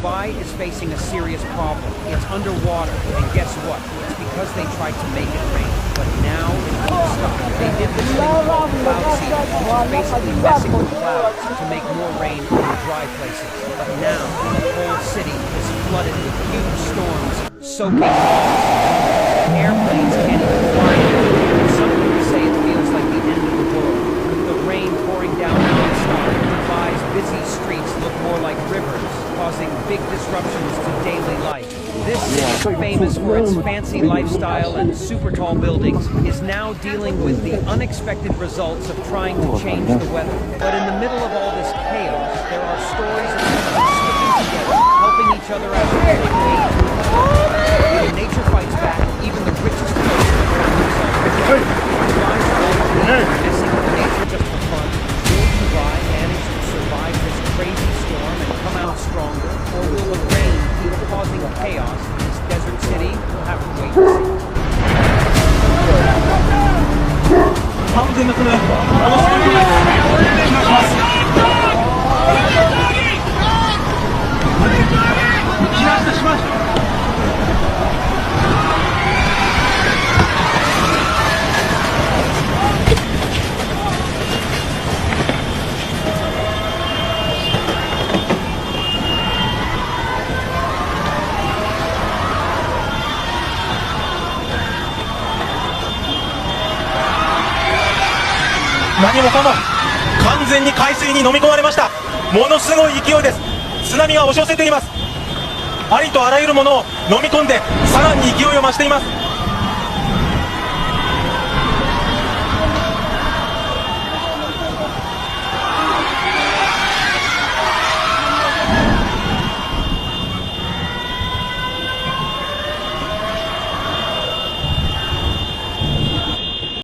Dubai is facing a serious problem. It's underwater, and guess what? It's because they tried to make it rain, but now it won't stop. They did this thing called cloud seeding, which is basically messing with clouds to make more rain in the dry places. But now, the whole city is flooded with huge storms, soaking walls. Airplanes can't even fly anymore. Some people say it feels like the end of the world. With the rain pouring down non-stop, Dubai's busy streets look more like rivers, causing big disruptions to daily life. This city, famous for its fancy lifestyle and super tall buildings, is now dealing with the unexpected results of trying to change the weather. But in the middle of all this chaos, there are stories of people sticking together, helping each other out, and when nature fights back, even the richest people found themselves messing with nature just for fun. Will Dubai manage to survive this crazy storm and come out stronger, or will the rain keep causing chaos in this desert city? We'll have to wait and see.何もかも完全に海水に飲み込まれました。ものすごい勢いです。津波が押し寄せています。ありとあらゆるものを飲み込んでさらに勢いを増しています。